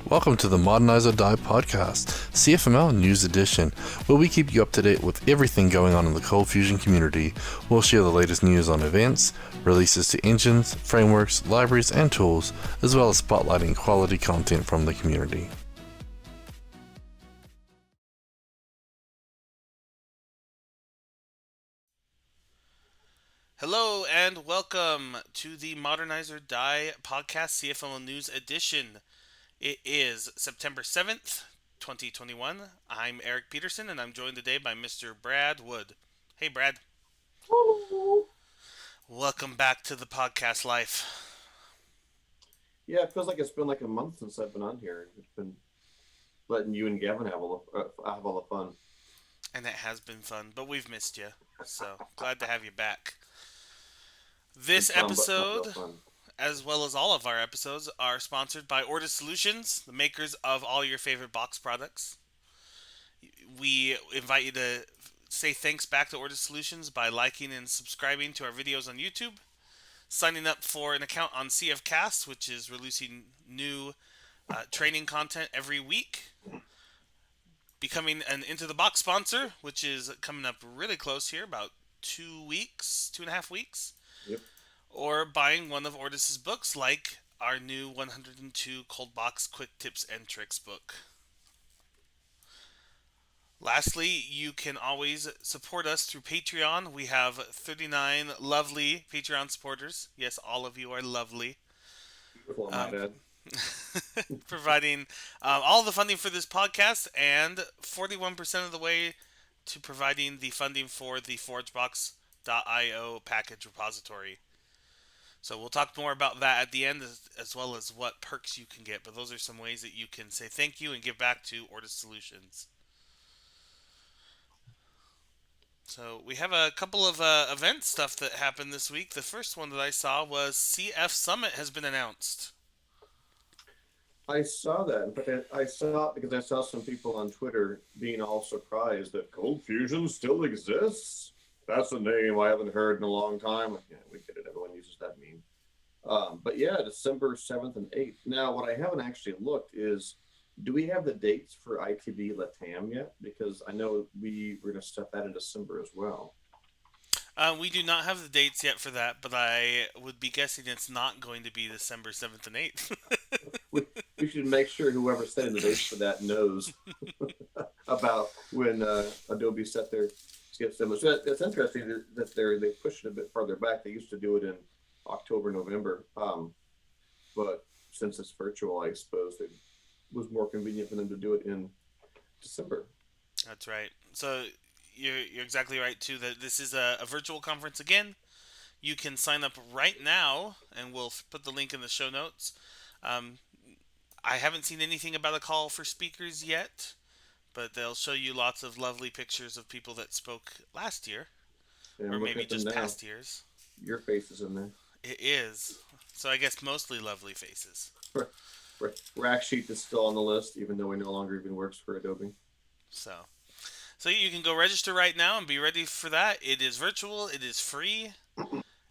Welcome to the Modernize or Die podcast, CFML News Edition, where we keep you up to date with everything going on in the Cold Fusion community. We'll share the latest news on events, releases to engines, frameworks, libraries, and tools, as well as spotlighting quality content from the community. Hello and welcome to the Modernize or Die podcast CFML News Edition. It is September 7th, 2021. I'm Eric Peterson and I'm joined today by Mr. Brad Wood. Hey Brad. Hello. Welcome back to the podcast life. Yeah, it feels like it's been like a month since I've been on here. It's been letting you and Gavin have all the fun. And it has been fun, but we've missed you. So glad to have you back. This episode, as well as all of our episodes, are sponsored by Ortus Solutions, the makers of all your favorite box products. We invite you to say thanks back to Ortus Solutions by liking and subscribing to our videos on YouTube, signing up for an account on CFCasts, which is releasing new training content every week, becoming an Into the Box sponsor, which is coming up really close here, about 2.5 weeks. Yep. Or buying one of Ortus's books, like our new 102 Cold Box Quick Tips and Tricks book. Lastly, you can always support us through Patreon. We have 39 lovely Patreon supporters. Yes, all of you are lovely. Beautiful, my dad. Providing all the funding for this podcast and 41% of the way to providing the funding for the ForgeBox.io package repository. So we'll talk more about that at the end, as well as what perks you can get. But those are some ways that you can say thank you and give back to Ortus Solutions. So we have a couple of event stuff that happened this week. The first one that I saw was CF Summit has been announced. I saw that. In fact, I saw it because I saw some people on Twitter being all surprised that Cold Fusion still exists. That's a name I haven't heard in a long time. Yeah, we get it. Everyone uses that meme. But yeah, December 7th and 8th. Now, what I haven't actually looked is, do we have the dates for ITB Latam yet? Because I know we were going to set that in December as well. We do not have the dates yet for that, but I would be guessing it's not going to be December 7th and 8th. we should make sure whoever's setting the dates for that knows about when Adobe set their CFML. So it's interesting that they pushed it a bit farther back. They used to do it in October, November. But since it's virtual, I suppose it was more convenient for them to do it in December. That's right. So you're exactly right, too, that this is a virtual conference again. You can sign up right now, and we'll put the link in the show notes. I haven't seen anything about a call for speakers yet, but they'll show you lots of lovely pictures of people that spoke last year, or maybe just past years. Your face is in there. It is. So I guess mostly lovely faces. Rack Sheet is still on the list, even though he no longer even works for Adobe. So you can go register right now and be ready for that. It is virtual, it is free,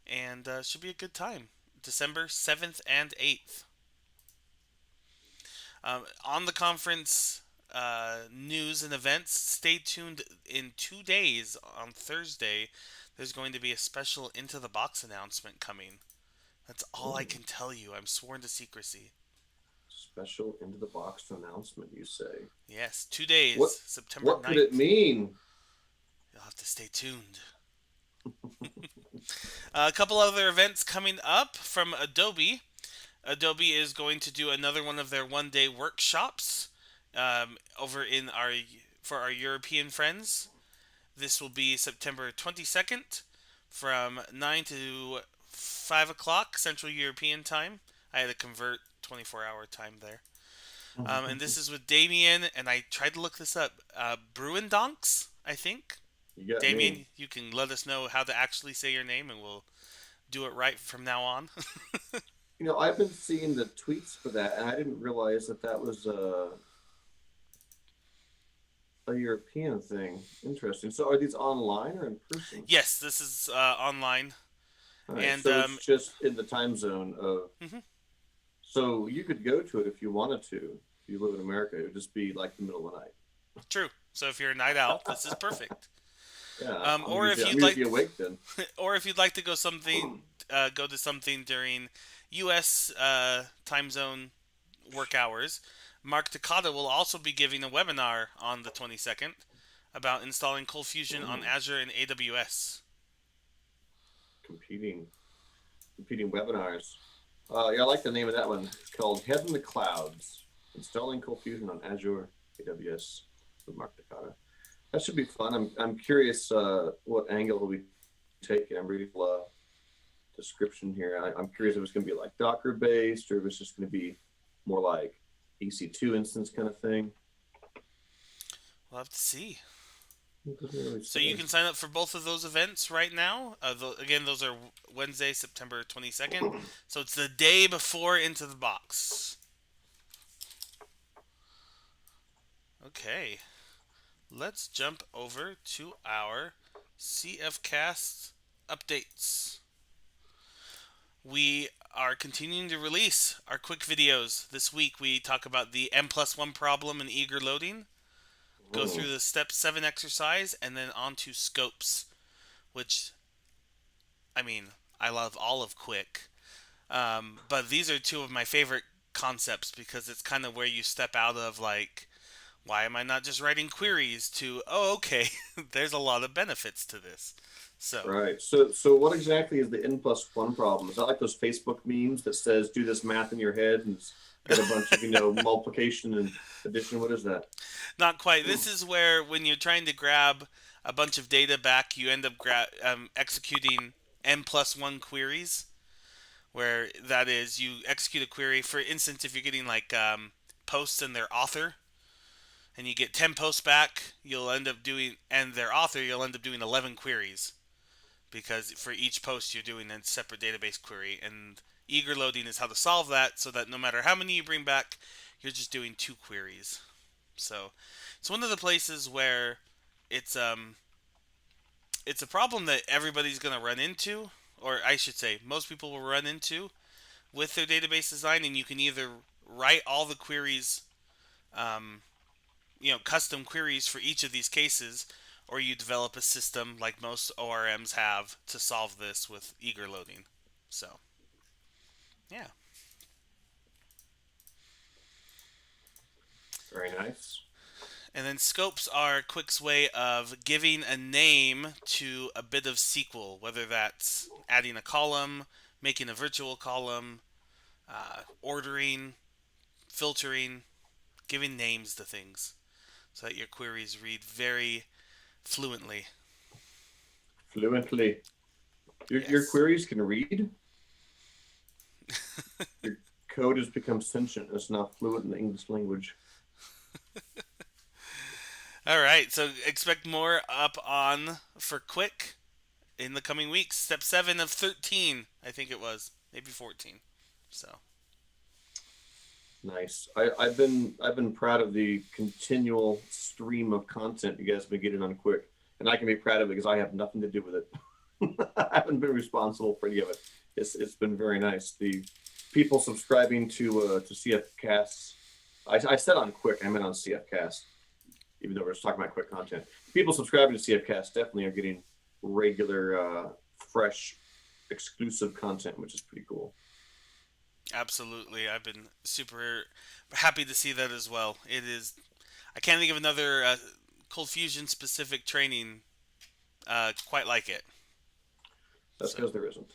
and should be a good time. December 7th and 8th. On the conference news and events, stay tuned. In 2 days, on Thursday, there's going to be a special Into the Box announcement coming. That's all I can tell you. I'm sworn to secrecy. Special Into the Box announcement, you say? Yes, 2 days, September 9th. What could it mean? You'll have to stay tuned. A couple other events coming up from Adobe. Adobe is going to do another one of their one-day workshops over for our European friends. This will be September 22nd from 9 to 5 o'clock Central European time. I had to convert 24-hour time there. And this is with Damien, and I tried to look this up. Bruindonks, I think. Damien, you can let us know how to actually say your name, and we'll do it right from now on. I've been seeing the tweets for that, and I didn't realize that was a European thing. Interesting. So are these online or in person? Yes, this is online. Right, and so it's just in the time zone of... So you could go to it if you wanted to. If you live in America, it would just be like the middle of the night. True. So if you're a night owl, this is perfect. Yeah, Or if I'm you'd like, usually awake then. or if you'd like to go to something during U.S. Time zone work hours, Mark Takata will also be giving a webinar on the 22nd about installing Cold Fusion on Azure and AWS. Competing webinars. Yeah, I like the name of that one. It's called Head in the Clouds: Installing Cold Fusion on Azure, AWS, with Mark Takata. That should be fun. I'm curious what angle will we take. I'm reading the description here. I'm curious if it's going to be like Docker based or if it's just going to be more like EC2 instance kind of thing. We'll have to see. Really So you can sign up for both of those events right now. Again, those are Wednesday, September 22nd. So it's the day before Into the Box. Okay. Let's jump over to our CFCasts updates. We are continuing to release our quick videos. This week we talk about the N+1 problem in eager loading, go through the step 7 exercise, and then on to scopes, which, I mean, I love all of quick. But these are two of my favorite concepts because it's kind of where you step out of like, why am I not just writing queries to, oh, okay, there's a lot of benefits to this. So right. So what exactly is the N+1 problem? Is that like those Facebook memes that says do this math in your head and get a bunch of multiplication and addition? What is that? Not quite. This is where when you're trying to grab a bunch of data back, you end up executing N+1 queries, where that is you execute a query. For instance, if you're getting like posts and their author, and you get 10 posts back, you'll end up doing, and their author, you'll end up doing 11 queries. Because for each post you're doing a separate database query, and eager loading is how to solve that so that no matter how many you bring back, you're just doing 2 queries. So it's one of the places where it's a problem that everybody's going to run into, or I should say most people will run into with their database design, and you can either write all the queries, custom queries for each of these cases, or you develop a system like most ORMs have to solve this with eager loading. So, yeah. Very nice. And then scopes are Quick's way of giving a name to a bit of SQL, whether that's adding a column, making a virtual column, ordering, filtering, giving names to things so that your queries read very fluently. Fluently. Your Yes. queries can read? Your code has become sentient. It's now fluent in the English language. All right, so expect more up on for Quick in the coming weeks. Step 7 of 13, I think it was, maybe 14. So nice. I've been proud of the continual stream of content you guys have been getting on Quick, and I can be proud of it because I have nothing to do with it. I haven't been responsible for any of it. It's been very nice. The people subscribing to CFCasts. I said on Quick, I meant on CFCast, even though we're just talking about Quick content. People subscribing to CFCast definitely are getting regular, fresh, exclusive content, which is pretty cool. absolutely, I've been super happy to see that as well. It is, I can't think of another Cold Fusion specific training quite like it. That's because there isn't.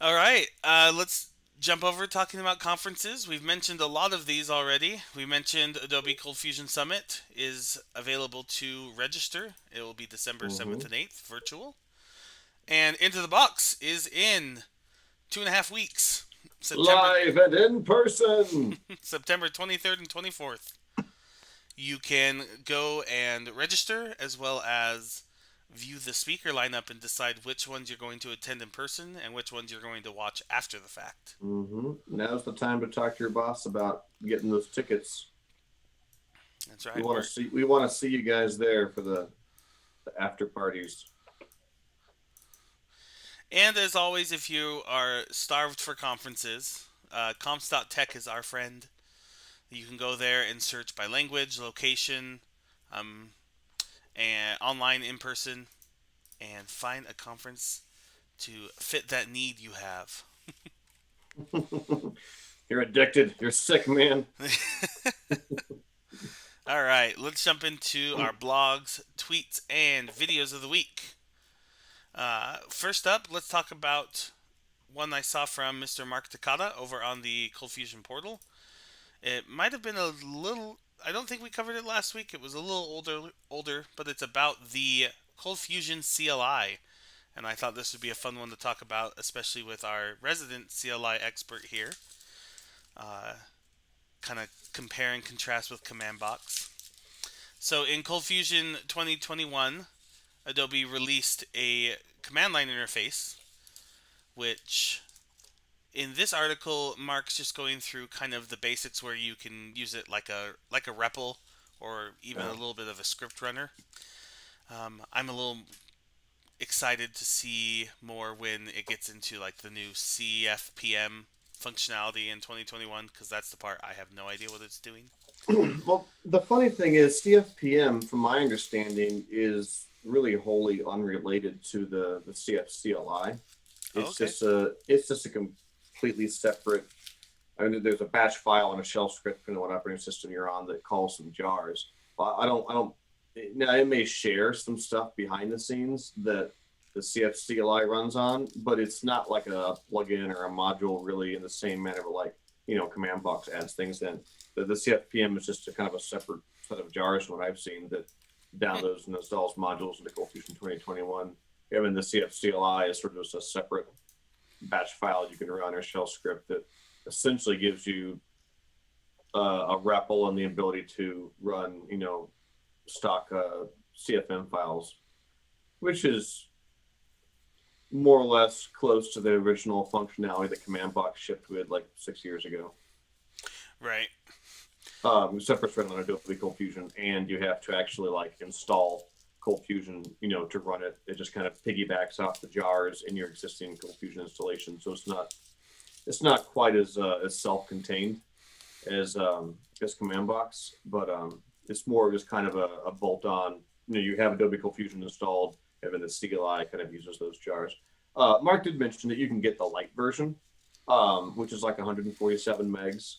All right, let's jump over talking about conferences. We've mentioned a lot of these already. We mentioned Adobe Cold Fusion Summit is available to register. It will be December 7th and 8th, virtual. And Into the Box is in 2.5 weeks. Live and in person. September 23rd and 24th. You can go and register as well as view the speaker lineup and decide which ones you're going to attend in person and which ones you're going to watch after the fact. Now's the time to talk to your boss about getting those tickets. That's right. We want to see you guys there for the after parties. And as always, if you are starved for conferences, comps.tech is our friend. You can go there and search by language, location, and online, in person, and find a conference to fit that need you have. You're addicted. You're sick, man. All right, let's jump into our blogs, tweets, and videos of the week. First up, let's talk about one I saw from Mr. Mark Takata over on the Cold Fusion portal. It might have been a little. I don't think we covered it last week. It was a little older, but it's about the Cold Fusion CLI, and I thought this would be a fun one to talk about, especially with our resident CLI expert here. Kind of compare and contrast with Command Box. So in Cold Fusion 2021, Adobe released a command line interface, which in this article, Mark's just going through kind of the basics where you can use it like a REPL or even a little bit of a script runner. I'm a little excited to see more when it gets into like the new CFPM functionality in 2021, because that's the part I have no idea what it's doing. Well, the funny thing is CFPM, from my understanding, is really wholly unrelated to the CFCLI. It's just a completely separate. I mean, there's a batch file and a shell script, depending on what operating system you're on, that calls some jars. I don't. Now, it may share some stuff behind the scenes that the CFCLI runs on, but it's not like a plugin or a module really in the same manner, like, Command Box adds things in. The CFPM is just a kind of a separate set of jars from what I've seen that downloads and installs modules into Cold Fusion 2021. I mean, the CFCLI is sort of just a separate batch file you can run or shell script that essentially gives you a REPL and the ability to run, stock CFM files, which is more or less close to the original functionality that Command Box shipped with like 6 years ago. Right. Except for running on Adobe Cold Fusion, and you have to actually install Cold Fusion, to run it. It just kind of piggybacks off the jars in your existing Cold Fusion installation, so it's not quite as self-contained as Command Box, but it's more just kind of a bolt-on. You have Adobe Cold Fusion installed, and then the CLI kind of uses those jars. Mark did mention that you can get the light version, which is like 147 megs.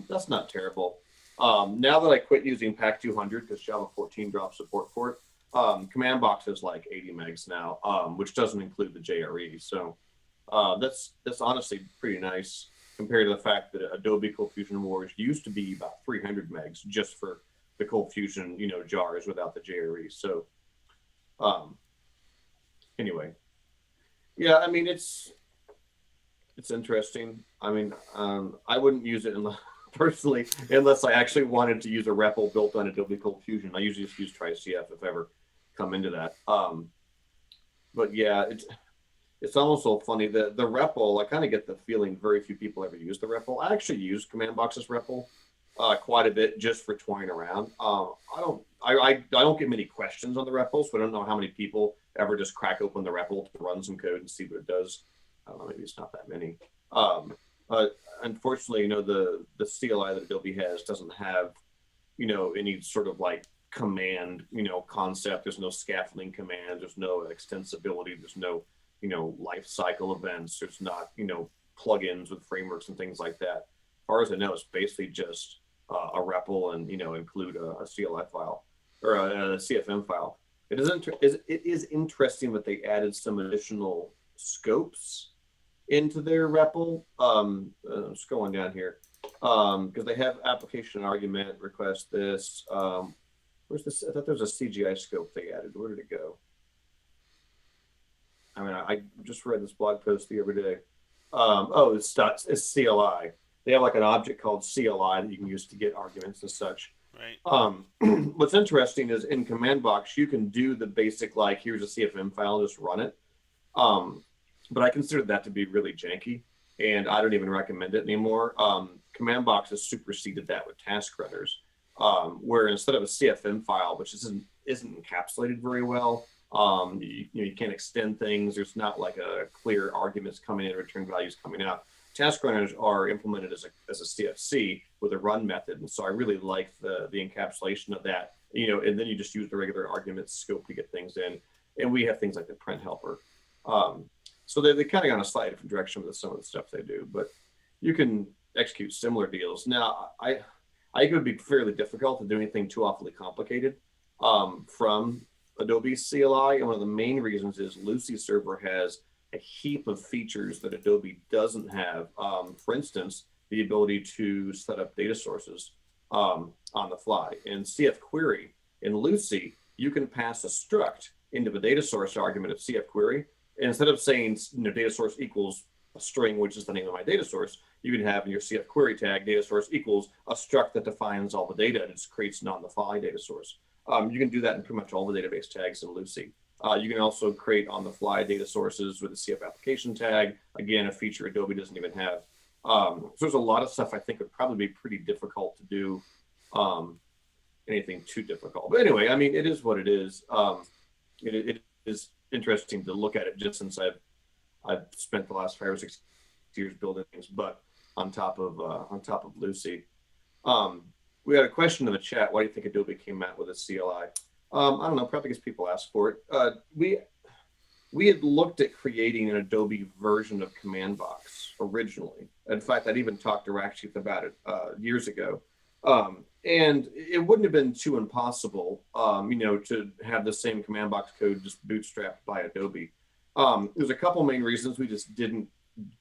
That's not terrible. Now that I quit using Pack 200 because Java 14 dropped support for it, Command Box is like 80 megs now, which doesn't include the JRE. So that's honestly pretty nice compared to the fact that Adobe Cold Fusion Wars used to be about 300 megs just for the Cold Fusion, jars without the JRE. So anyway, yeah, I mean, it's interesting. I mean, I wouldn't use it personally unless I actually wanted to use a REPL built on Adobe Cold Fusion. I usually just use TriCF if I ever come into that. But yeah, it's almost so funny. The REPL, I kind of get the feeling very few people ever use the REPL. I actually use Command Box's REPL quite a bit just for toying around. I don't get many questions on the REPL, so I don't know how many people ever just crack open the REPL to run some code and see what it does. I don't know, maybe it's not that many. Unfortunately, the CLI that Adobe has doesn't have, any sort of command, concept. There's no scaffolding command. There's no extensibility. There's no, life cycle events. There's not, plugins with frameworks and things like that. As far as I know, it's basically just a REPL and, include a CLI file or a CFM file. It is interesting that they added some additional scopes into their REPL. Scrolling down here, because they have application argument, request this. Where's this? I thought there was a CGI scope they added. Where did it go? I mean, I just read this blog post the other day. It's CLI. They have an object called CLI that you can use to get arguments and such. Right. What's interesting is in Command Box, you can do the basic, here's a CFM file, just run it. But I consider that to be really janky, and I don't even recommend it anymore. Command Box has superseded that with task runners, where instead of a CFM file, which isn't encapsulated very well, you can't extend things. There's not a clear arguments coming in, return values coming out. task runners are implemented as a CFC with a run method. And so I really like the encapsulation of that, and then you just use the regular argument scope to get things in. And we have things like the print helper. So they kind of gone a slightly different direction with some of the stuff they do, but you can execute similar deals. Now, I think it would be fairly difficult to do anything too awfully complicated from Adobe CLI. And one of the main reasons is Lucy Server has a heap of features that Adobe doesn't have. For instance, the ability to set up data sources on the fly. In CF Query, in Lucy, you can pass a struct into the data source argument of CF Query. And instead of saying data source equals a string, which is the name of my data source, you can have in your CF Query tag data source equals a struct that defines all the data and it just creates an on-the-fly data source. You can do that in pretty much all the database tags in Lucy. You can also create on-the-fly data sources with a CF application tag. Again, a feature Adobe doesn't even have. So there's a lot of stuff I think would probably be pretty difficult to do. Anything too difficult. But anyway, I mean, it is what it is. It is interesting to look at it just since I've spent the last 5 or 6 years building things, but on top of Lucy. We had a question in the chat. Why do you think Adobe came out with a CLI? I don't know, probably because people asked for it. We had looked at creating an Adobe version of Command Box originally. In fact, I'd even talked to Rakshith about it years ago. And it wouldn't have been too impossible, to have the same Command Box code just bootstrapped by Adobe. There's a couple main reasons we just didn't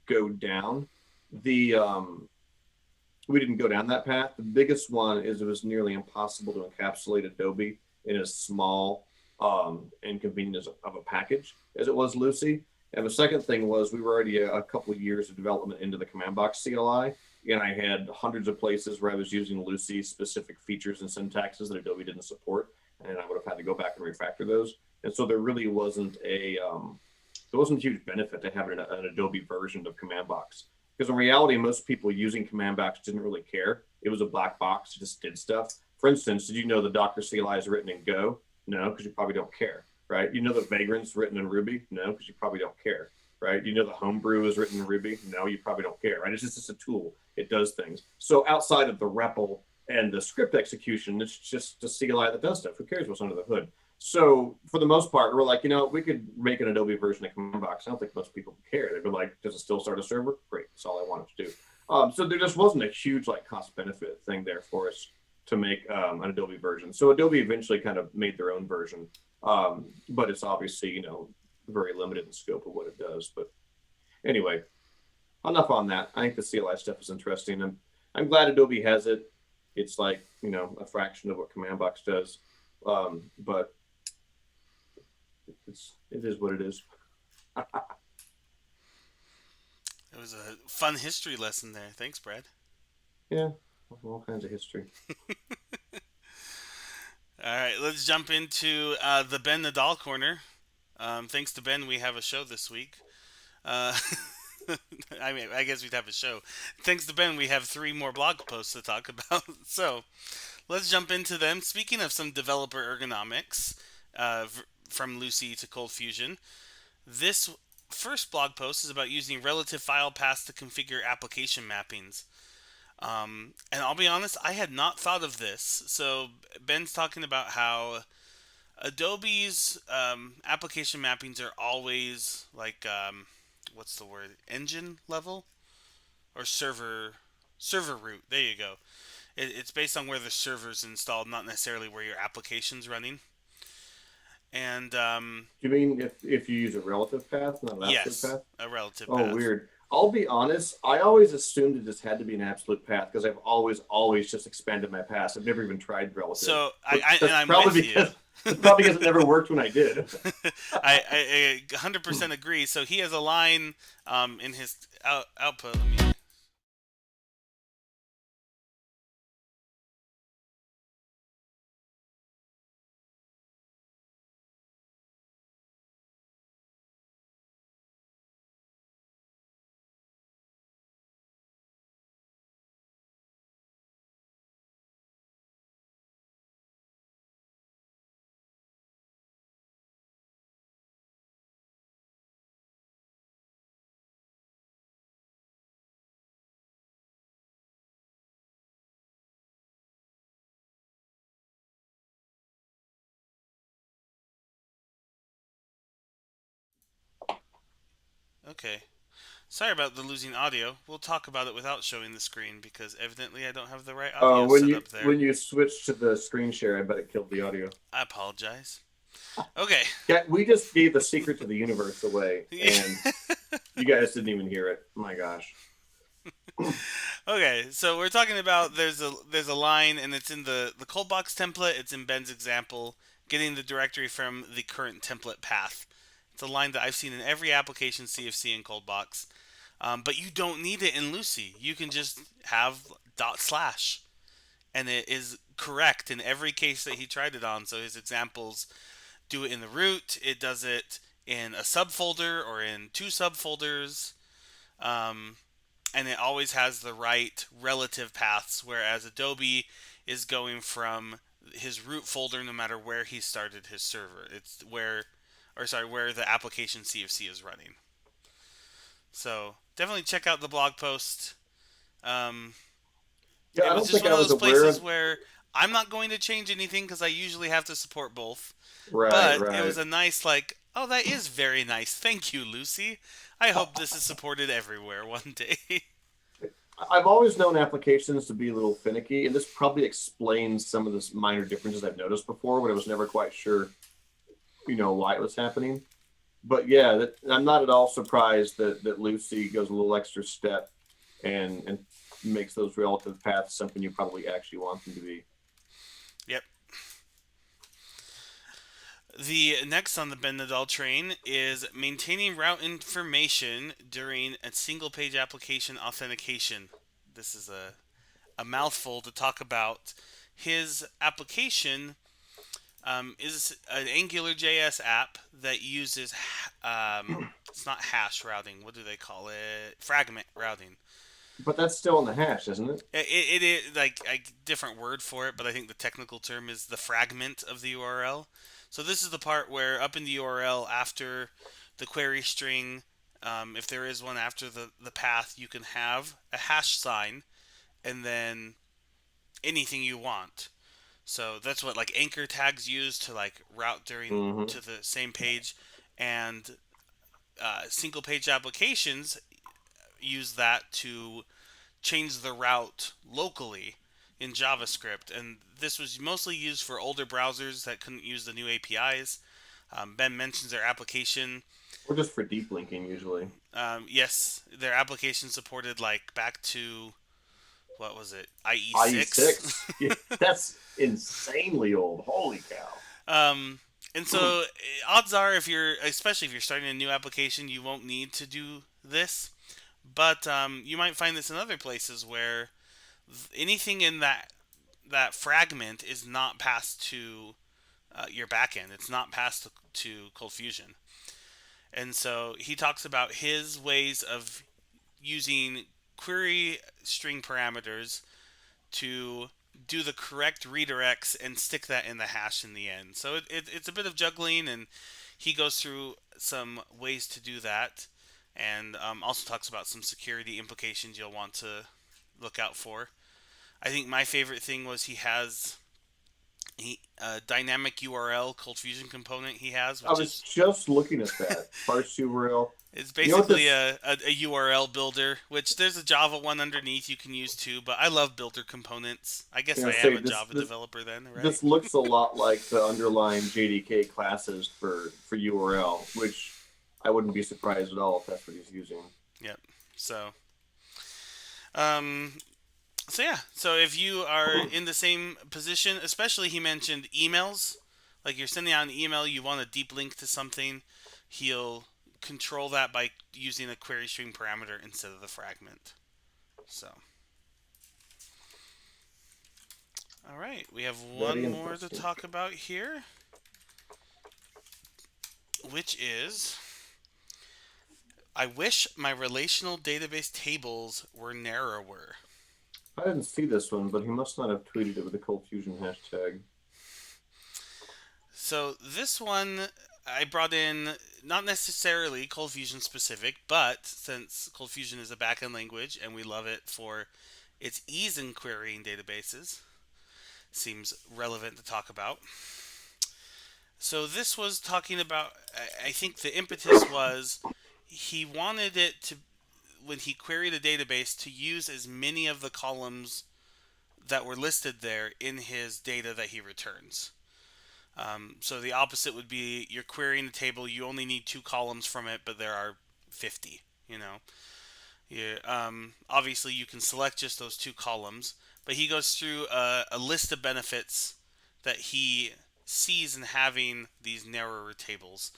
go down we didn't go down that path. The biggest one is it was nearly impossible to encapsulate Adobe in as small and convenient of a package as it was Lucy. And the second thing was we were already a couple of years of development into the Command Box CLI, and I had hundreds of places where I was using Lucy specific features and syntaxes that Adobe didn't support, and I would have had to go back and refactor those. And so there really wasn't a huge benefit to having an Adobe version of Command Box. Because in reality, most people using Command Box didn't really care. It was a black box, it just did stuff. For instance, did you know the Docker CLI is written in Go? No, because you probably don't care, right? You know that Vagrant's written in Ruby? No, because you probably don't care, right? You know the Homebrew is written in Ruby? No, you probably don't care, right? It's just a tool. It does things. So outside of the REPL and the script execution, it's just a CLI that does stuff. Who cares what's under the hood? So for the most part, we're like, we could make an Adobe version of Command Box. I don't think most people care. They'd be like, does it still start a server? Great, that's all I wanted to do. So there just wasn't a huge cost benefit thing there for us to make an Adobe version. So Adobe eventually kind of made their own version, but it's obviously very limited in scope of what it does. But anyway, enough on that. I think the CLI stuff is interesting, and I'm glad Adobe has it. It's a fraction of what Command Box does, but it is what it is. It was a fun history lesson there. Thanks, Brad. Yeah, all kinds of history. All right, let's jump into the Ben Nadal corner. Thanks to Ben, we have a show this week. I guess we'd have a show. Thanks to Ben, we have 3 more blog posts to talk about. So let's jump into them. Speaking of some developer ergonomics, from Lucy to Cold Fusion, this first blog post is about using relative file paths to configure application mappings. And I'll be honest, I had not thought of this. So Ben's talking about how Adobe's application mappings are always what's the word? Engine level or server root. There you go. It's based on where the server's installed, not necessarily where your application's running. And you mean if you use a relative path, not an absolute path? A relative path. Oh, weird. I'll be honest. I always assumed it just had to be an absolute path because I've always just expanded my paths. I've never even tried relative. So I'm with you. It's probably because it never worked when I did. I 100% agree. So he has a line in his output. Let me Okay. Sorry about the losing audio. We'll talk about it without showing the screen because evidently I don't have the right audio set up there. When you switched to the screen share, I bet it killed the audio. I apologize. Okay. Yeah, we just gave the secret to the universe away, and you guys didn't even hear it. My gosh. Okay, so we're talking about there's a line and it's in the ColdBox template. It's in Ben's example, getting the directory from the current template path. It's a line that I've seen in every application CFC in ColdBox, but you don't need it in Lucy. You can just have /, and it is correct in every case that he tried it on. So his examples do it in the root. It does it in a subfolder or in two subfolders. And it always has the right relative paths, whereas Adobe is going from his root folder no matter where he started his server. It's where the application CFC is running. So definitely check out the blog post. Yeah, it was just one of those places where I'm not going to change anything because I usually have to support both. Right. It was a nice oh, that is very nice. Thank you, Lucy. I hope this is supported everywhere one day. I've always known applications to be a little finicky, and this probably explains some of the minor differences I've noticed before, but I was never quite sure, why it was happening. But yeah, I'm not at all surprised that Lucy goes a little extra step and makes those relative paths something you probably actually want them to be. Yep. The next on the Ben Nadal train is maintaining route information during a single page application authentication. This is a mouthful to talk about. His application is an AngularJS app that uses, it's not hash routing. What do they call it? Fragment routing. But that's still in the hash, isn't it? It is like a different word for it, but I think the technical term is the fragment of the URL. So this is the part where up in the URL after the query string, if there is one after the path, you can have a hash sign and then anything you want. So that's what like anchor tags use to route during to the same page, and single page applications use that to change the route locally in JavaScript, and this was mostly used for older browsers that couldn't use the new APIs. Ben mentions their application. Or just for deep linking, usually. Yes, their application supported back to, what was it, IE6? IE6? Yeah, that's insanely old. Holy cow. And so odds are, especially if you're starting a new application, you won't need to do this. But you might find this in other places where anything in that fragment is not passed to your backend. It's not passed to ColdFusion. And so he talks about his ways of using query string parameters to do the correct redirects and stick that in the hash in the end. So it's a bit of juggling, and he goes through some ways to do that, and also talks about some security implications you'll want to look out for. I think my favorite thing was he has a dynamic URL ColdFusion component he has. I was just looking at that. Parse URL. It's basically a URL builder, which there's a Java one underneath you can use too, but I love builder components. I guess I am a Java developer then, right? This looks a lot like the underlying JDK classes for URL, which I wouldn't be surprised at all if that's what he's using. Yep. So if you are in the same position, especially he mentioned emails, like you're sending out an email, you want a deep link to something, he'll control that by using a query string parameter instead of the fragment. So, all right, we have one more to talk about here, which is, I wish my relational database tables were narrower. I didn't see this one, but he must not have tweeted it with the ColdFusion hashtag. So this one I brought in, not necessarily ColdFusion specific, but since ColdFusion is a backend language and we love it for its ease in querying databases, seems relevant to talk about. So this was talking about, I think the impetus was he wanted it to, when he queried a database, to use as many of the columns that were listed there in his data that he returns. So the opposite would be, you're querying a table, you only need 2 columns from it, but there are 50. Obviously you can select just those 2 columns, but he goes through a list of benefits that he sees in having these narrower tables.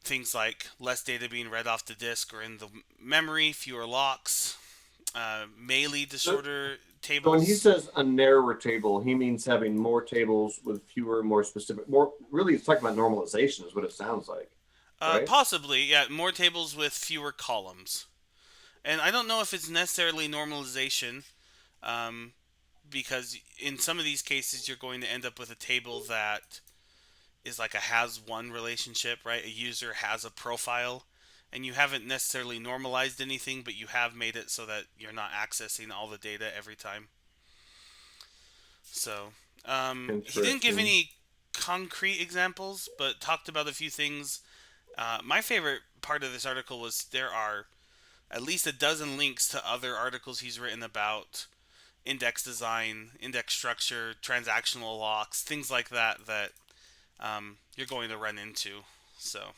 Things like less data being read off the disk or in the memory, fewer locks, melee disorder So when he tables. says a narrower table, he means having more tables with fewer, more specific, more. Really, it's talking about normalization, is what it sounds like, right? Possibly, yeah, more tables with fewer columns. And I don't know if it's necessarily normalization, um, because in some of these cases you're going to end up with a table that is like a has one relationship, right? A user has a profile, and you haven't necessarily normalized anything, but you have made it so that you're not accessing all the data every time. So, he didn't give Interesting. any concrete examples, but talked about a few things. My favorite part of this article was there are at least a dozen links to other articles he's written about index design, index structure, transactional locks, things like that that you're going to run into. So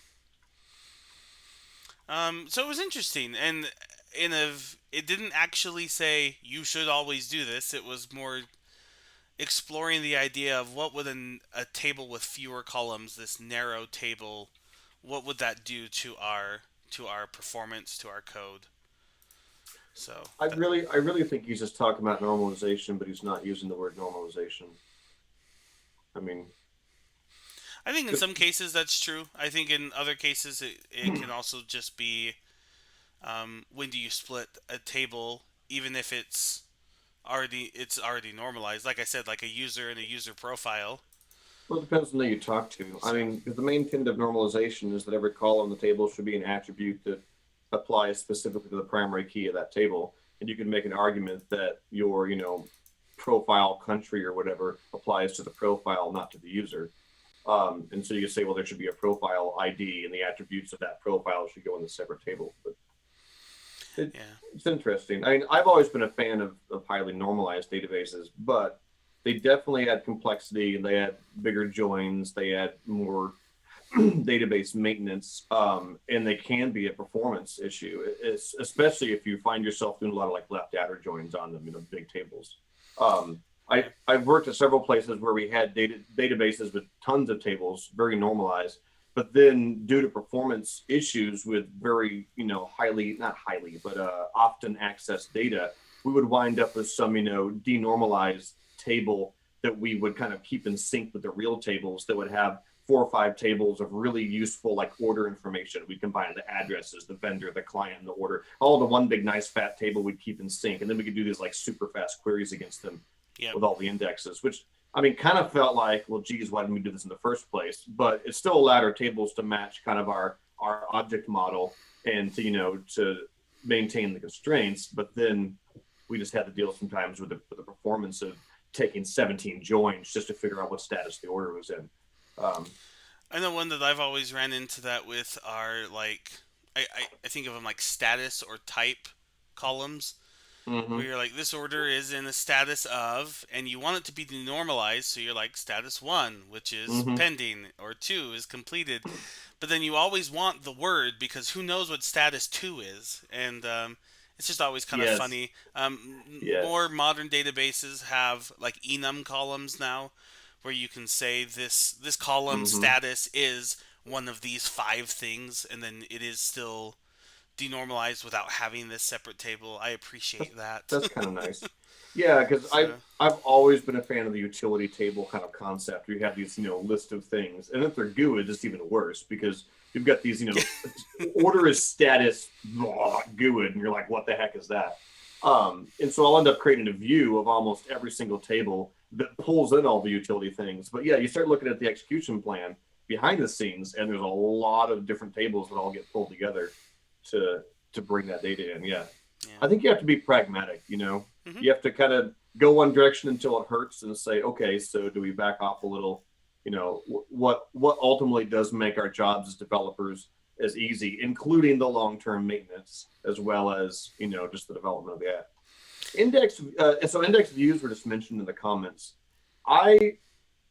it was interesting, and it didn't actually say you should always do this. It was more exploring the idea of what would a table with fewer columns, this narrow table, what would that do to our performance, to our code. So I really think he's just talking about normalization, but he's not using the word normalization. I mean, I think in some cases that's true. I think in other cases it can also just be, when do you split a table, even if it's already normalized. Like I said, like a user and a user profile. well, it depends on who you talk to. I So mean, because the main tenet of normalization is that every column on the table should be an attribute that applies specifically to the primary key of that table. And you can make an argument that your, profile country or whatever applies to the profile, not to the user. And so you say, well, there should be a profile ID, and the attributes of that profile should go in the separate table. But it, yeah, it's interesting. I mean, I've always been a fan of highly normalized databases, but they definitely add complexity. They add bigger joins. They add more database maintenance, and they can be a performance issue, especially if you find yourself doing a lot of like left outer joins on them, big tables. Um, I've worked at several places where we had databases with tons of tables, very normalized, but then due to performance issues with very, highly, not highly, but often accessed data, we would wind up with some, denormalized table that we would kind of keep in sync with the real tables that would have 4 or 5 tables of really useful like order information. We combine the addresses, the vendor, the client, and the order, all into one big nice fat table we'd keep in sync. And then we could do these like super fast queries against them yep, with all the indexes, which I mean, kind of felt like, well, geez, why didn't we do this in the first place? But it still allowed our tables to match kind of our object model and to, to maintain the constraints. But then we just had to deal sometimes with the performance of taking 17 joins just to figure out what status the order was in. Um, I know one that I've always ran into that with are like, I think of them like status or type columns, where mm-hmm, you're like, this order is in a status of, and you want it to be denormalized, so you're like status 1, which is mm-hmm. pending, or 2 is completed. But then you always want the word, because who knows what status 2 is, and it's just always kind of Yes, funny. yes. More modern databases have like enum columns now, where you can say this column Mm-hmm. status is one of these 5 things, and then it is still denormalized without having this separate table. I That's appreciate that. that's kind of nice. Yeah, because I've So I've always been a fan of the utility table kind of concept. Where you have these list of things, and if they're GUID, it's even worse because you've got these order is status blah, GUID, and you're like, what the heck is that? And so I'll end up creating a view of almost every single table that pulls in all the utility things. But yeah, you start looking at the execution plan behind the scenes, and there's a lot of different tables that all get pulled together to bring that data in. Yeah, yeah. I think you have to be pragmatic. Hmm. You have to kind of go one direction until it hurts and say, okay, so do we back off a little? What ultimately does make our jobs as developers as easy, including the long-term maintenance as well as just the development of the app. Index views were just mentioned in the comments. I've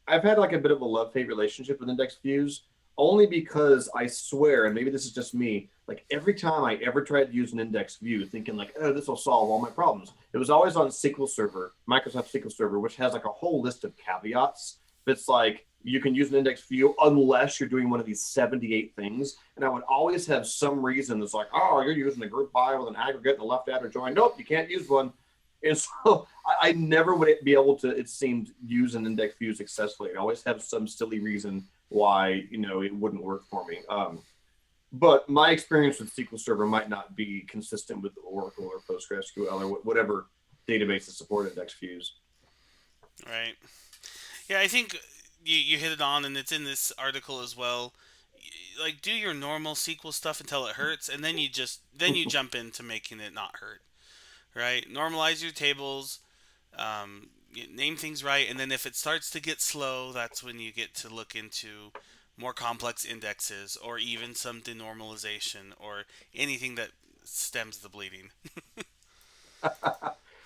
had like a bit of a love-hate relationship with index views, only because I swear, and maybe this is just me, like every time I ever tried to use an index view thinking like, oh, this will solve all my problems, it was always on SQL Server, Microsoft SQL Server, which has like a whole list of caveats. That's like, you can use an index view unless you're doing one of these 78 things. And I would always have some reason that's like, oh, you're using a group by with an aggregate and a left outer join. Nope, you can't use one. And so I never would be able to, it seemed, use an index view successfully. I always have some silly reason why, it wouldn't work for me. But my experience with SQL Server might not be consistent with Oracle or PostgreSQL or whatever databases support index views. Right. Yeah, I think you hit it on, and it's in this article as well. Like, do your normal SQL stuff until it hurts, and then you jump into making it not hurt. Right? Normalize your tables, name things right, and then if it starts to get slow, that's when you get to look into more complex indexes or even some denormalization or anything that stems the bleeding.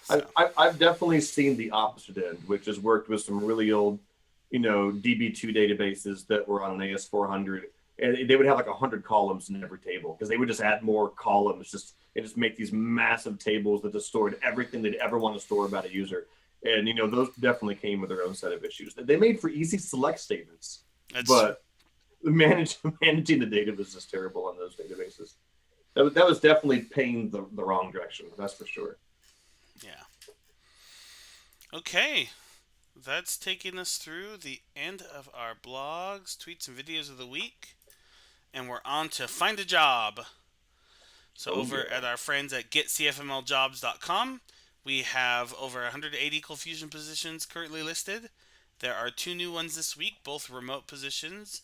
So. I've definitely seen the opposite end, which has worked with some really old, DB2 databases that were on an AS400, and they would have like 100 columns in every table because they would just add more columns, just make these massive tables that just stored everything they'd ever want to store about a user. And, those definitely came with their own set of issues. They made for easy select statements, but managing the data was just terrible on those databases. That was definitely paying the wrong direction. That's for sure. Yeah. Okay. That's taking us through the end of our blogs, tweets, and videos of the week. And we're on to Find a Job. So at our friends at getcfmljobs.com, we have over 180 Cold Fusion positions currently listed. There are 2 new ones this week, both remote positions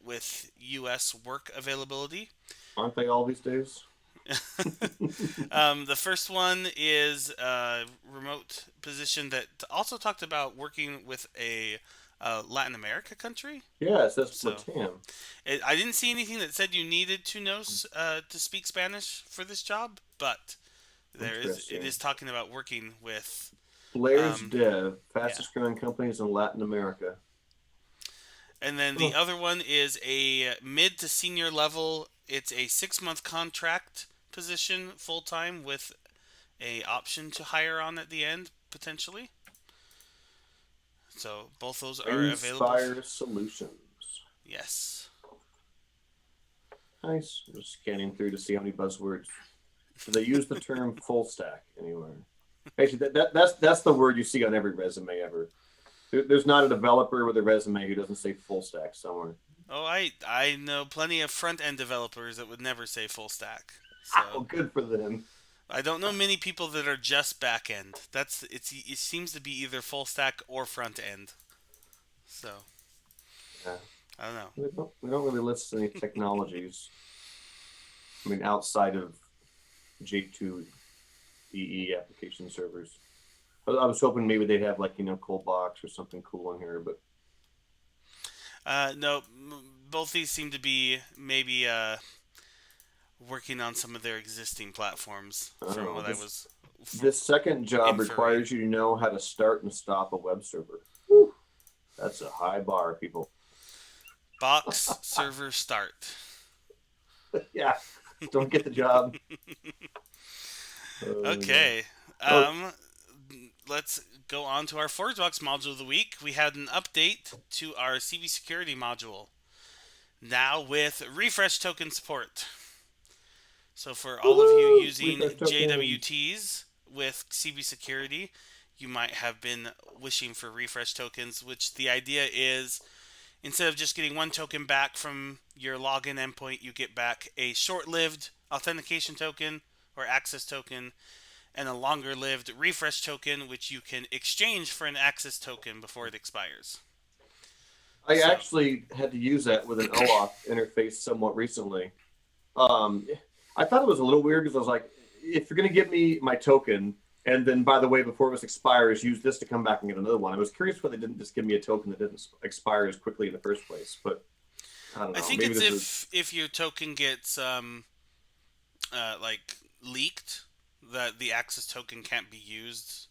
with U.S. work availability. Aren't they all these days? The first one is a remote position that also talked about working with a Latin America country. Yeah, it says Latam. I didn't see anything that said you needed to know to speak Spanish for this job, but it is talking about working with Blair's Dev, fastest growing companies in Latin America. And then the other one is a mid to senior level. It's a 6-month contract position, full time, with a option to hire on at the end potentially. So both those are available. Inspire Solutions. Yes. Nice. I'm just scanning through to see how many buzzwords. Do they use the term full stack anywhere? Actually, that's the word you see on every resume ever. There's not a developer with a resume who doesn't say full stack somewhere. Oh, I know plenty of front end developers that would never say full stack. So oh, good for them. I don't know many people that are just back end. It seems to be either full stack or front end. So yeah. I don't know. We don't really list any technologies. I mean, outside of J2 EE application servers. I was hoping maybe they'd have ColdBox or something cool in here, but no, both these seem to be maybe working on some of their existing platforms. From what I was. This second job requires you to know how to start and stop a web server. Whew. That's a high bar, people. Box server start. Yeah, don't get the job. Okay. Let's go on to our ForgeBox module of the week. We had an update to our CBSecurity module, now with refresh token support. So for all of you using JWTs with CBSecurity, you might have been wishing for refresh tokens, which the idea is instead of just getting one token back from your login endpoint, you get back a short-lived authentication token or access token and a longer-lived refresh token, which you can exchange for an access token before it expires. I actually had to use that with an OAuth interface somewhat recently. I thought it was a little weird because I was like, if you're going to give me my token, and then, by the way, before it expires, use this to come back and get another one. I was curious why they didn't just give me a token that didn't expire as quickly in the first place. But I don't I know. think Maybe it's this is. if your token gets like leaked, that the access token can't be used.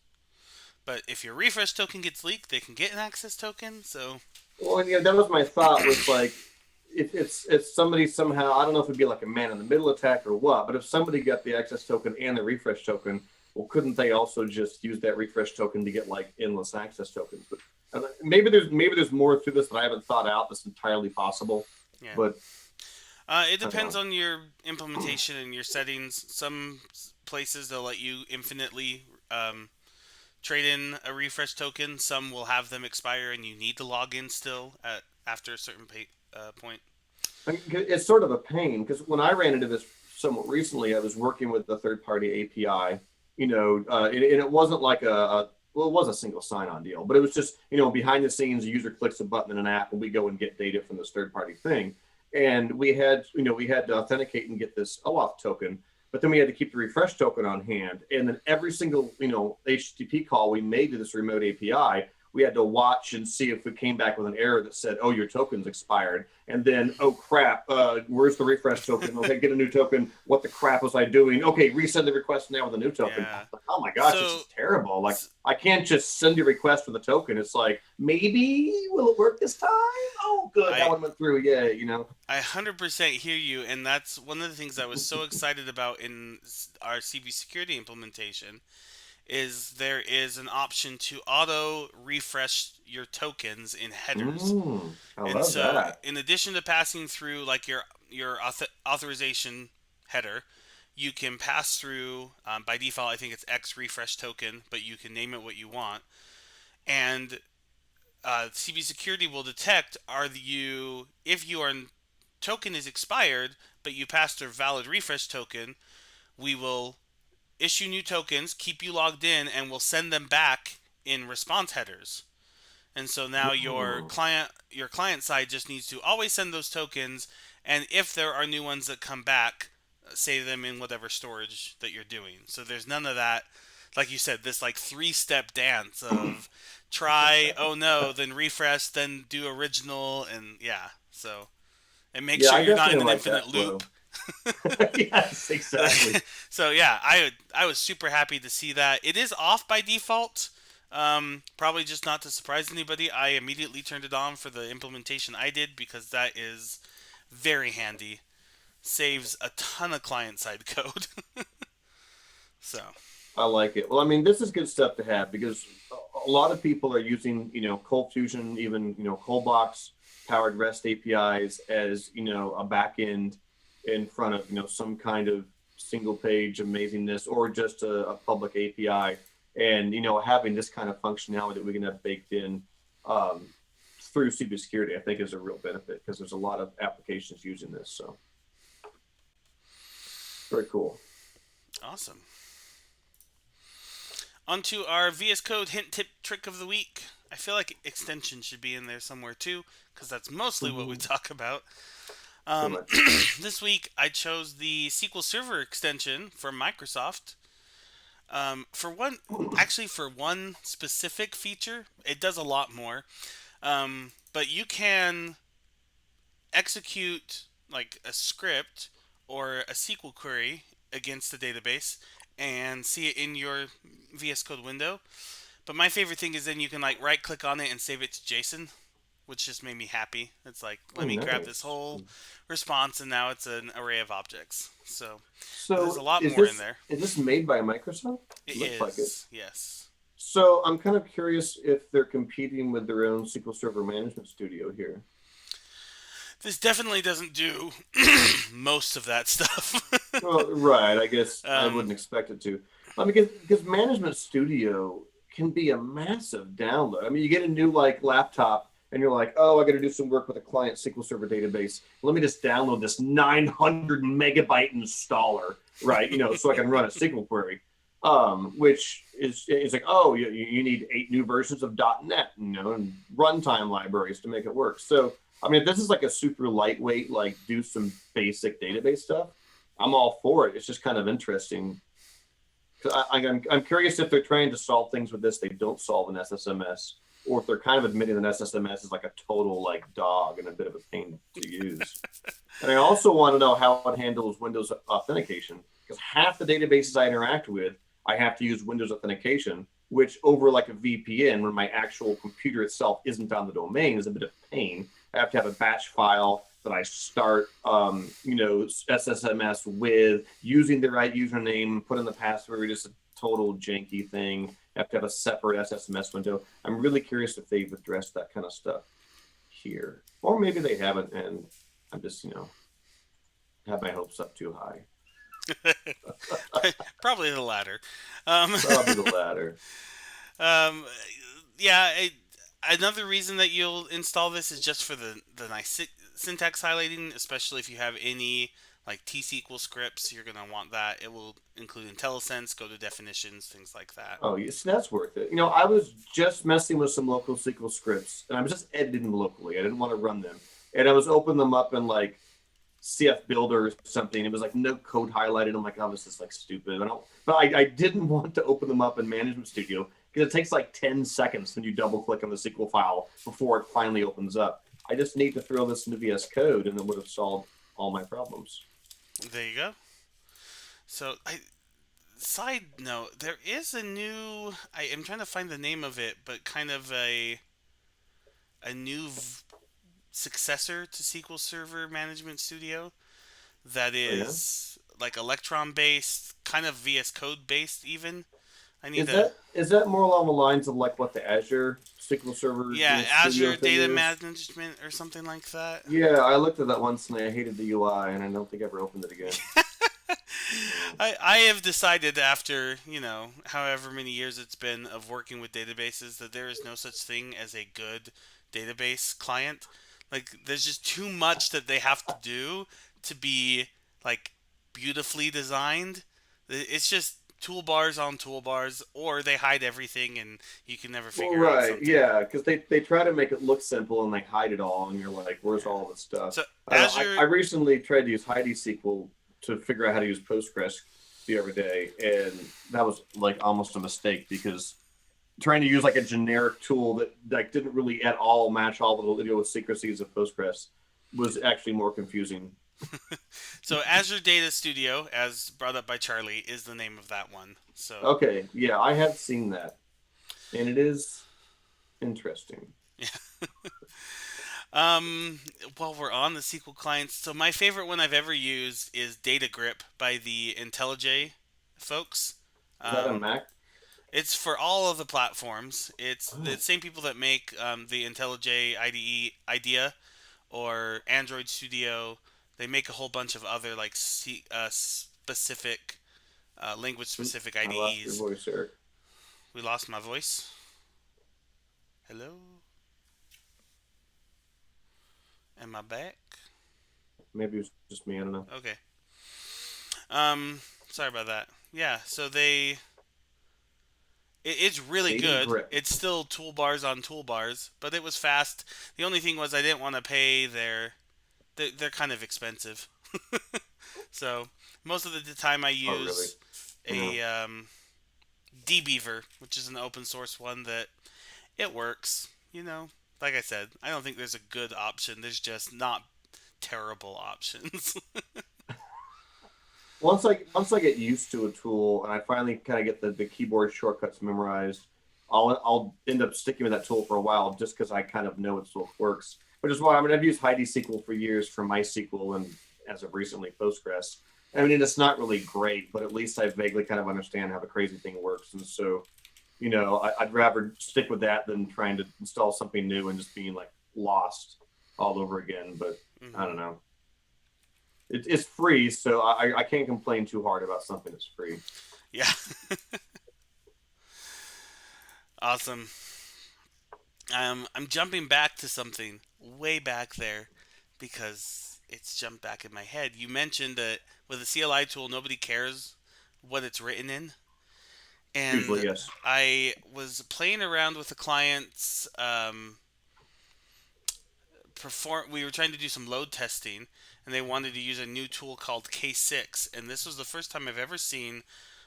But if your refresh token gets leaked, they can get an access token. So Well, and, that was my thought. Was like, if somebody somehow, I don't know if it'd be like a man in the middle attack or what, but if somebody got the access token and the refresh token, well, couldn't they also just use that refresh token to get like endless access tokens? But maybe there's more to this that I haven't thought out. That's entirely possible. yeah, But it I don't depends know. on your implementation and your settings. Some places they'll let you infinitely trade in a refresh token. Some will have them expire and you need to log in still at after a certain point. I mean, it's sort of a pain because when I ran into this somewhat recently, I was working with a third-party API, and it wasn't like well, it was a single sign-on deal, but it was just, behind the scenes, a user clicks a button in an app, and we go and get data from this third-party thing, and we had to authenticate and get this OAuth token, but then we had to keep the refresh token on hand, and then every single HTTP call we made to this remote API, we had to watch and see if we came back with an error that said, "Oh, your token's expired," and then, "Oh crap, where's the refresh token? Okay, get a new token. What the crap was I doing? Okay, resend the request now with a new token." Yeah. Like, oh my gosh, this is terrible. Like, I can't just send you a request for the token. It's like, maybe will it work this time? Oh, good, that one went through. Yay, I 100% hear you, and that's one of the things I was so excited about in our CBSecurity implementation. Is there is an option to auto refresh your tokens in headers. I And love so, that. in addition to passing through like your authorization header, you can pass through by default. I think it's X refresh token, but you can name it what you want. And CBSecurity will detect if your token is expired, but you passed a valid refresh token. We will issue new tokens, keep you logged in, and we'll send them back in response headers. And so now your client side just needs to always send those tokens, and if there are new ones that come back, save them in whatever storage that you're doing. So there's none of that, like you said, this like 3-step dance of try, oh no, then refresh, then do original, and yeah. So and make Yeah, sure I you're not in definitely an like that infinite flow. loop. Yes, exactly. So yeah, I was super happy to see that. It is off by default. Probably just not to surprise anybody. I immediately turned it on for the implementation I did because that is very handy. Saves a ton of client side code. So I like it. Well, I mean, this is good stuff to have because a lot of people are using, Cold Fusion, even, Coldbox powered REST APIs as, a backend in front of, some kind of single page amazingness or just a public API. And, having this kind of functionality that we can have baked in through CBSecurity, I think is a real benefit because there's a lot of applications using this. So very cool. awesome. Onto our VS Code hint tip trick of the week. I feel like extension should be in there somewhere too, because that's mostly what we talk about. This week I chose the SQL Server extension from Microsoft. For one specific feature, it does a lot more. But you can execute like a script or a SQL query against the database and see it in your VS Code window. But my favorite thing is then you can like right click on it and save it to JSON, which just made me happy. It's like, let me grab this Nice. whole response and now it's an array of objects. So there's a So lot more in there. is this made by Microsoft? It Looks like it. is, yes. So I'm kind of curious if they're competing with their own SQL Server Management Studio here. This definitely doesn't do most of that stuff. Well, right. I guess I Um, wouldn't expect it to. I mean, because Management Studio can be a massive download. I mean, you get a new laptop and you're like, oh, I got to do some work with a client SQL Server database. Let me just download this 900 megabyte installer, right? So I can run a SQL query. Which is like, oh, you need 8 new versions of .NET, and runtime libraries to make it work. So, I mean, if this is like a super lightweight, like do some basic database stuff, I'm all for it. It's just kind of interesting. I'm curious if they're trying to solve things with this they don't solve in SSMS, or if they're kind of admitting that SSMS is like a total like dog and a bit of a pain to use. And I also want to know how it handles Windows authentication, because half the databases I interact with, I have to use Windows authentication, which over like a VPN, when my actual computer itself isn't on the domain, is a bit of pain. I have to have a batch file that I start, SSMS with, using the right username, put in the password, just a total janky thing. I have to have a separate SSMS window. I'm really curious if they've addressed that kind of stuff here, or maybe they haven't, and I'm just, have my hopes up too high. Probably the latter. Probably the latter. Yeah, another reason that you'll install this is just for the nice syntax highlighting, especially if you have any like T-SQL scripts, you're going to want that. It will include IntelliSense, go to definitions, things like that. Oh, yes, that's worth it. I was just messing with some local SQL scripts, and I was just editing them locally. I didn't want to run them. And I was opening them up in like CF Builder or something. It was like no code highlighted. I'm like, oh, this is like stupid. But I didn't want to open them up in Management Studio because it takes like 10 seconds when you double click on the SQL file before it finally opens up. I just need to throw this into VS Code and it would have solved all my problems. There you go. So, side note, there is a new, I am trying to find the name of it, but kind of a new successor to SQL Server Management Studio that is like Electron based, kind of VS Code based even. Is that more along the lines of like what the Azure SQL Server? Yeah, Azure Data Management or something like that. Yeah, I looked at that once and I hated the UI, and I don't think I ever opened it again. I have decided after, however many years it's been of working with databases that there is no such thing as a good database client. Like, there's just too much that they have to do to be, like, beautifully designed. It's just toolbars on toolbars, or they hide everything and you can never figure out something. Yeah, because they try to make it look simple and they hide it all, and you're like, where's all this stuff? So I recently tried to use Heidi SQL to figure out how to use Postgres the other day, and that was like almost a mistake because trying to use like a generic tool that like didn't really at all match all the idiosyncrasies of Postgres was actually more confusing. So Azure Data Studio, as brought up by Charlie, is the name of that one. So okay, yeah, I have seen that, and it is interesting. Yeah. While we're on the SQL clients, so my favorite one I've ever used is Data Grip by the IntelliJ folks. Is that a Mac? It's for all of the platforms. It's the same people that make the IntelliJ IDEA or Android Studio. They make a whole bunch of other like specific, language-specific IDEs. I lost your voice, Eric. We lost my voice. Hello? Am I back? Maybe it was just me. I don't know. Okay. Sorry about that. Yeah, so it's really good. Grip. It's still toolbars on toolbars, but it was fast. The only thing was I didn't want to pay they're kind of expensive. So most of the time I use a dbeaver, which is an open source one that it works. Like I said, I don't think there's a good option. There's just not terrible options. Once I get used to a tool and I finally kind of get the keyboard shortcuts memorized, I'll end up sticking with that tool for a while just because I kind of know it still works. Which is why I've used Heidi SQL for years for MySQL and as of recently Postgres. I mean, it's not really great, but at least I vaguely kind of understand how the crazy thing works. And so, I'd rather stick with that than trying to install something new and just being like lost all over again. But I don't know. It's free, so I can't complain too hard about something that's free. Yeah. Awesome. I'm jumping back to something way back there because it's jumped back in my head. You mentioned that with a CLI tool, nobody cares what it's written in. And usually, yes. I was playing around with the clients. We were trying to do some load testing, and they wanted to use a new tool called K6. And this was the first time I've ever seen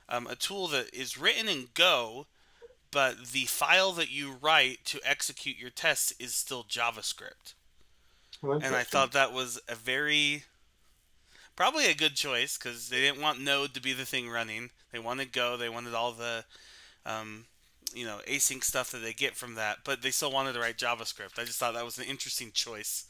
a tool that is written in Go, but the file that you write to execute your tests is still JavaScript. Oh, And I thought that was probably a good choice, because they didn't want Node to be the thing running. They wanted Go. They wanted all the, async stuff that they get from that, but they still wanted to write JavaScript. I just thought that was an interesting choice.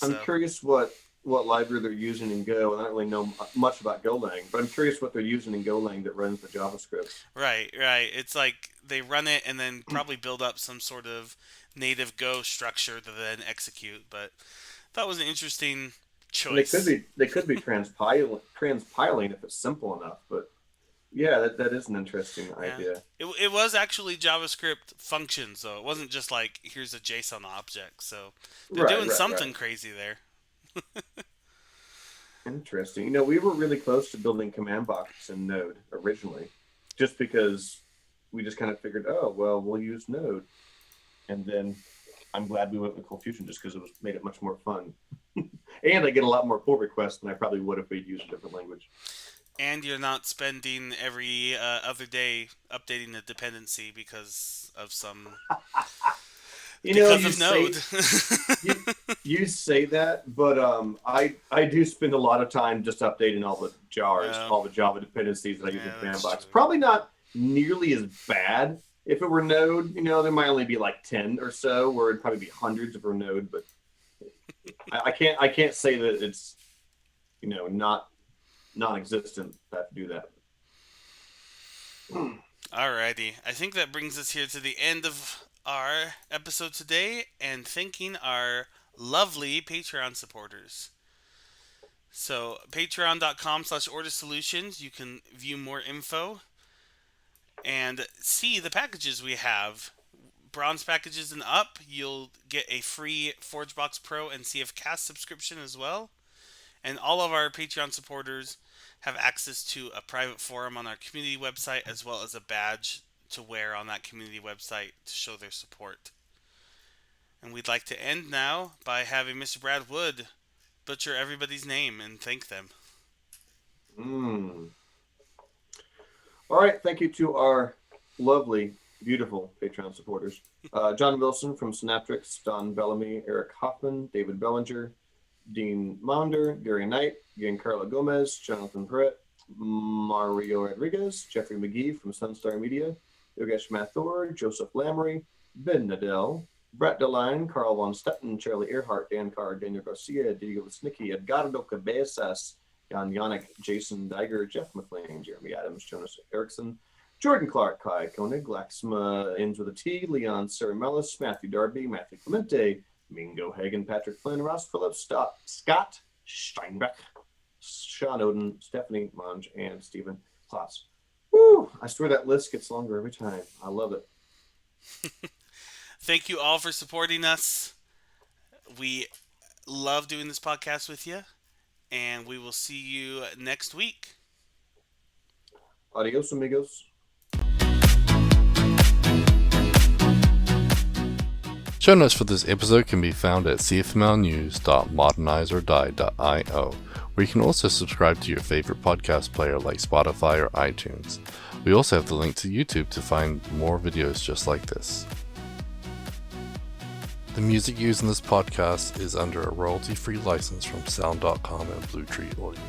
I'm curious what library they're using in Go. I don't really know much about Golang, but I'm curious what they're using in Golang that runs the JavaScript. Right. It's like they run it and then probably build up some sort of native Go structure to then execute. But that was an interesting choice. They could be transpiling if it's simple enough, but yeah, that is an interesting idea. It was actually JavaScript functions, though. It wasn't just like, here's a JSON object. So they're doing something crazy there. Interesting. We were really close to building command box in Node originally, just because we just kind of figured, oh, well, we'll use Node. And then I'm glad we went with Cold Fusion, just because it made it much more fun. And I get a lot more pull requests than I probably would if we'd used a different language. And you're not spending every other day updating the dependency because of some... of Node. you say that, but I do spend a lot of time just updating all the jars, all the Java dependencies that I use in command box. Probably not nearly as bad if it were Node. There might only be like 10 or so, where it'd probably be hundreds if it were Node. But I can't say that it's not non-existent. I have to do that. Alrighty, I think that brings us here to the end of our episode today, and thanking our lovely Patreon supporters. So patreon.com/Ortus Solutions, you can view more info and see the packages we have. Bronze packages and up, you'll get a free ForgeBox Pro and CFCasts subscription as well. And all of our Patreon supporters have access to a private forum on our community website, as well as a badge to wear on that community website to show their support. And we'd like to end now by having Mr. Brad Wood butcher everybody's name and thank them. All right, thank you to our lovely, beautiful Patreon supporters. John Wilson from Synaptrix, Don Bellamy, Eric Hoffman, David Bellinger, Dean Maunder, Gary Knight, Giancarlo Gomez, Jonathan Perrett, Mario Rodriguez, Jeffrey McGee from Sunstar Media, Yogesh Mathur, Joseph Lamry, Ben Nadell, Brett DeLine, Carl Von Stetten, Charlie Earhart, Dan Carr, Daniel Garcia, Diego Snicky, Edgardo Cabezas, Jan Yannick, Jason Diger, Jeff McLean, Jeremy Adams, Jonas Erickson, Jordan Clark, Kai Koenig, Laxma ends with a T, Leon Cerimelis, Matthew Darby, Matthew Clemente, Mingo Hagen, Patrick Flynn, Ross Phillips, Scott Steinbeck, Sean Oden, Stephanie Monge, and Stephen Klaus. Woo! I swear that list gets longer every time. I love it. Thank you all for supporting us. We love doing this podcast with you, and we will see you next week. Adios, amigos. Show notes for this episode can be found at cfmlnews.modernizeordie.io, where you can also subscribe to your favorite podcast player like Spotify or iTunes. We also have the link to YouTube to find more videos just like this. The music used in this podcast is under a royalty-free license from Sound.com and Blue Tree Audio.